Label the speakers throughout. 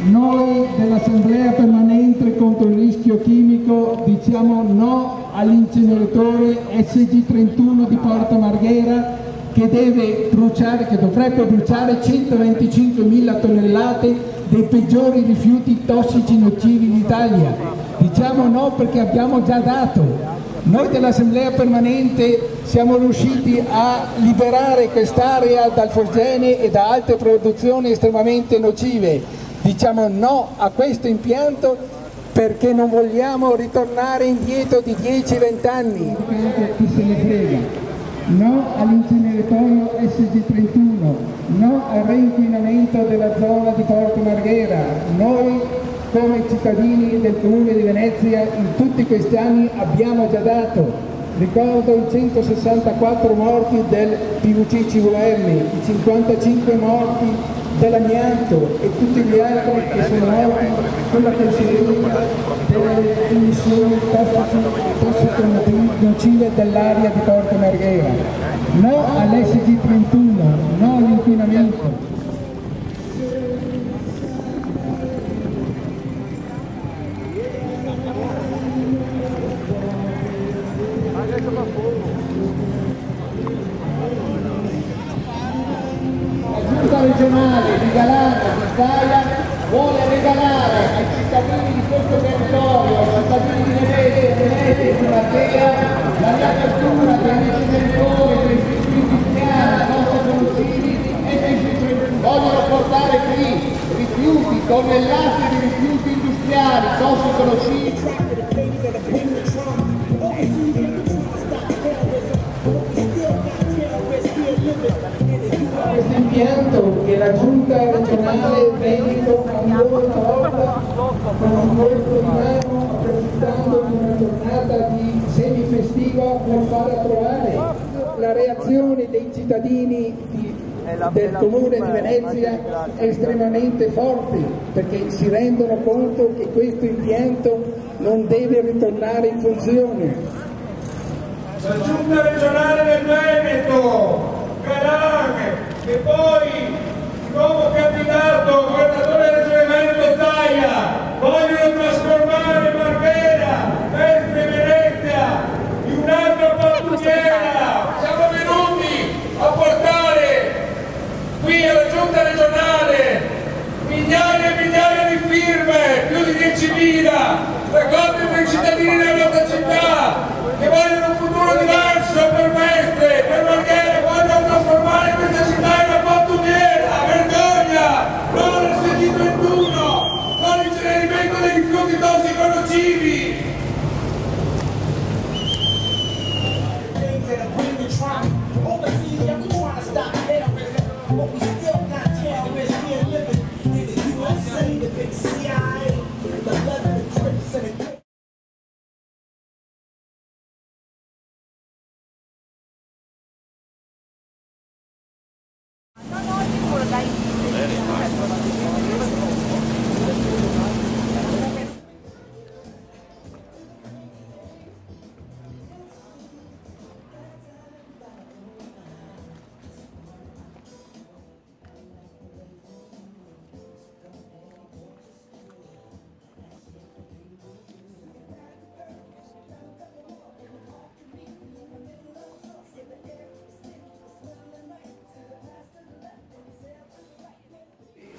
Speaker 1: Noi dell'Assemblea Permanente contro il rischio chimico diciamo no all'inceneritore SG31 di Porto Marghera che dovrebbe bruciare 125.000 tonnellate dei peggiori rifiuti tossici nocivi d'Italia. Diciamo no perché abbiamo già dato. Noi dell'Assemblea Permanente siamo riusciti a liberare quest'area dal Forgene e da altre produzioni estremamente nocive. Diciamo no a questo impianto perché non vogliamo ritornare indietro di 10-20 anni. Chi se ne frega. No all'inceneratorio SG31, no al reinquinamento della zona di Porto Marghera. Noi come cittadini del Comune di Venezia in tutti questi anni abbiamo già dato. Ricordo i 164 morti del PVC CVM, i 55 morti dell'amianto e tutti gli altri che sono morti con la conseguenza delle emissioni tossico-nocive dell'aria di Porto Marghera. No all'SG31, no all'inquinamento. La Giunta regionale di Galano di Zaia vuole regalare ai cittadini di questo territorio, ai cittadini di Venezia e di Matera, la riapertura dei inceneritori, dei rifiuti industriali, tossico-nocivi e dei rifiuti. Vogliono portare qui rifiuti, tonnellate di rifiuti industriali, tossico-nocivi. Questo impianto che la Giunta regionale Veneto ancora una volta con un colpo di mano, approfittando di una giornata di semifestiva, vuol far approvare. La reazione dei cittadini del Comune di Venezia è estremamente forte perché si rendono conto che questo impianto non deve ritornare in funzione.
Speaker 2: La Giunta regionale del Veneto, Galan, e poi il nuovo candidato governatore del Regione Veneto Zaia vogliono trasformare Marghera, Mestre e Venezia in un'altra pattugliera. Siamo venuti a portare qui alla Giunta regionale migliaia e migliaia di firme, più di 10.000, raccolte dai cittadini della nostra città che vogliono un futuro diverso per Mestre, per Marghera, vogliono trasformare questa città in una pattugliera. Vergogna! Non all'SG31, non all'incenerimento dei rifiuti tossico-nocivi.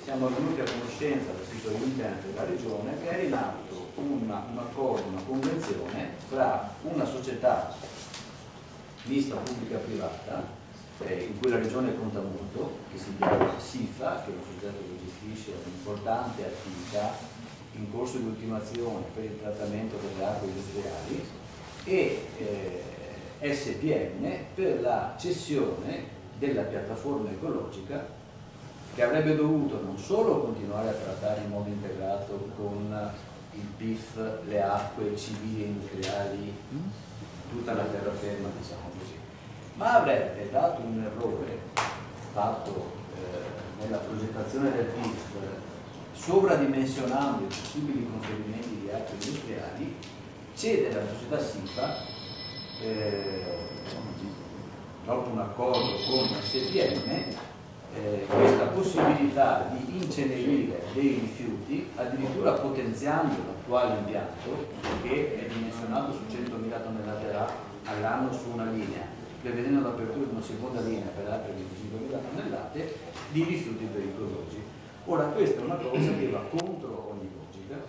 Speaker 3: Siamo venuti a conoscenza del sito di internet della Regione che è in atto un accordo, una convenzione fra una società mista pubblica-privata in cui la Regione conta molto, che si chiama SIFA, che è un soggetto che gestisce un'importante attività in corso di ultimazione per il trattamento delle acque industriali, e SPM per la cessione della piattaforma ecologica che avrebbe dovuto non solo continuare a trattare in modo integrato con il PIF, le acque civili e industriali, tutta la terraferma, diciamo così, ma avrebbe dato un errore fatto nella progettazione del PIF, sovradimensionando i possibili conferimenti di acque industriali, cedere alla società SIFA dopo un accordo con SPM, questa possibilità di incenerire dei rifiuti, addirittura potenziando l'attuale impianto che è dimensionato su 100.000 tonnellate all'anno su una linea, prevedendo l'apertura di una seconda linea per altre 25.000 tonnellate di rifiuti pericolosi. Ora, questa è una cosa che va contro ogni logica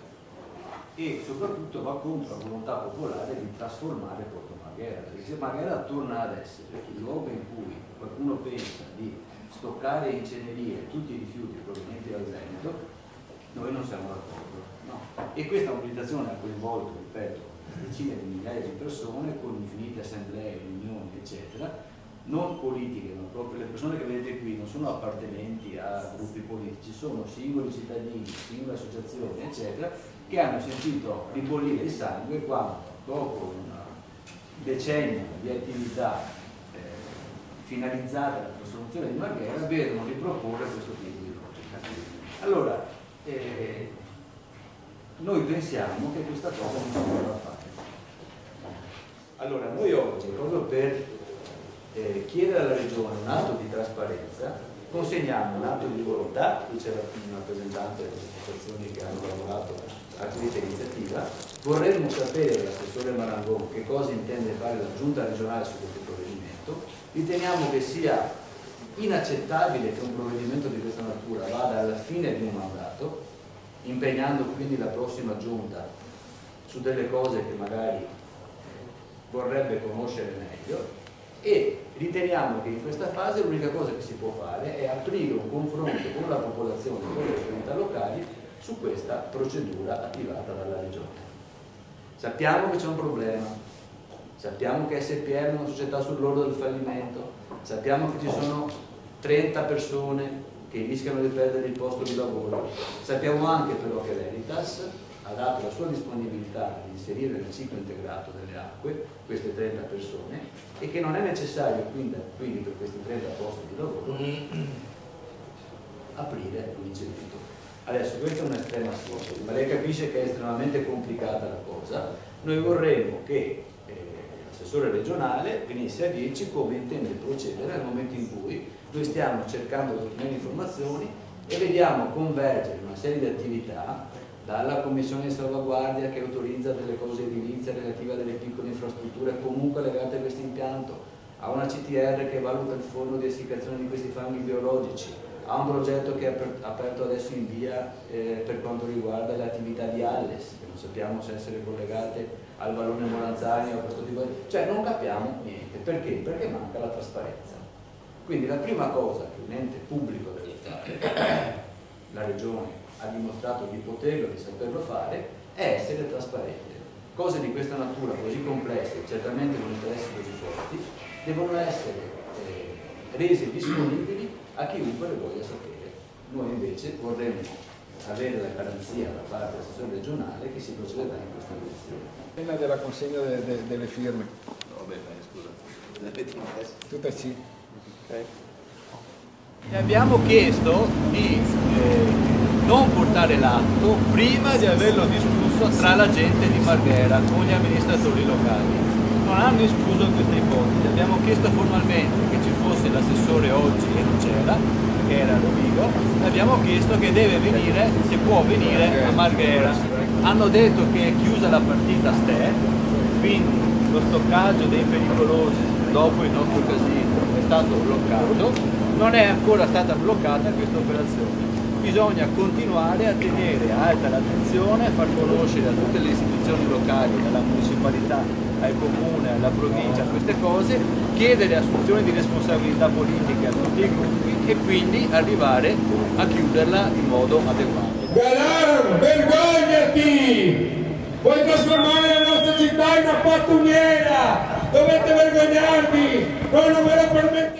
Speaker 3: e soprattutto va contro la volontà popolare di trasformare Porto Marghera, perché se Marghera torna ad essere il luogo in cui qualcuno pensa di stoccare e incenerire tutti i rifiuti provenienti dal Veneto, noi non siamo d'accordo. No. E questa mobilitazione ha coinvolto, ripeto, decine di migliaia di persone con infinite assemblee, riunioni, eccetera, non politiche, ma proprio le persone che vedete qui non sono appartenenti a gruppi politici, sono singoli cittadini, singole associazioni, eccetera, che hanno sentito ribollire il sangue quando, dopo un decennio di attività finalizzata alla trasformazione di Marghera, vedono riproporre questo tipo di logica. Allora, noi pensiamo che questa cosa non si dovrà fare. Allora, noi oggi, proprio per chiedere alla Regione un atto di trasparenza, consegniamo un atto di volontà, qui c'è un rappresentante delle associazioni che hanno lavorato a questa iniziativa, vorremmo sapere dall'assessore Marangon che cosa intende fare la Giunta regionale su questo provvedimento. Riteniamo che sia inaccettabile che un provvedimento di questa natura vada alla fine di un mandato, impegnando quindi la prossima Giunta su delle cose che magari vorrebbe conoscere meglio, e riteniamo che in questa fase l'unica cosa che si può fare è aprire un confronto con la popolazione e con le autorità locali su questa procedura attivata dalla Regione. Sappiamo che c'è un problema. Sappiamo che SPM è una società sull'orlo del fallimento, sappiamo che ci sono 30 persone che rischiano di perdere il posto di lavoro, sappiamo anche però che Veritas ha dato la sua disponibilità di inserire nel ciclo integrato delle acque queste 30 persone e che non è necessario quindi per questi 30 posti di lavoro aprire l'incentivo. Adesso questa è un'estrema sintesi, ma lei capisce che è estremamente complicata la cosa. Noi vorremmo che l'assessore regionale venisse a dirci come intende procedere nel momento in cui noi stiamo cercando di ottenere informazioni e vediamo convergere una serie di attività, dalla commissione di salvaguardia che autorizza delle cose edilizie relative a delle piccole infrastrutture comunque legate a questo impianto, a una CTR che valuta il forno di essiccazione di questi fanghi biologici, a un progetto che è aperto adesso in via per quanto riguarda le attività di Alles, che non sappiamo se essere collegate al vallone Molanzani o a questo tipo di... Cioè non capiamo niente. Perché? Perché manca la trasparenza. Quindi la prima cosa che un ente pubblico deve fare, la Regione ha dimostrato di poterlo, di saperlo fare, è essere trasparente. Cose di questa natura così complesse, certamente con interessi così forti, devono essere rese disponibili a chiunque le voglia sapere. Noi invece vorremmo avere la garanzia da parte dell'assessore regionale che si procederà in questa direzione.
Speaker 1: Prima della consegna delle firme.
Speaker 3: No, beh, scusa.
Speaker 1: Tutte sì.
Speaker 3: Okay. E abbiamo chiesto di non portare l'atto prima di averlo discusso tra la gente di Marghera con gli amministratori locali. Non hanno escluso questa ipotesi. Abbiamo chiesto formalmente che ci fosse l'assessore oggi e non c'era, che era Rovigo, e abbiamo chiesto che deve venire, se può venire a Marghera. Hanno detto che è chiusa la partita a Ste, quindi lo stoccaggio dei pericolosi dopo il nostro casino è stato bloccato, non è ancora stata bloccata questa operazione. Bisogna continuare a tenere alta l'attenzione, a far conoscere a tutte le istituzioni locali, dalla municipalità al comune, alla provincia, queste cose, chiedere assunzione di responsabilità politiche a tutti i gruppi e quindi arrivare a chiuderla in modo adeguato.
Speaker 2: Galan, vergognati! Vuoi trasformare la nostra città in una pattumiera? Dovete vergognarvi! Noi non ve lo permettiamo!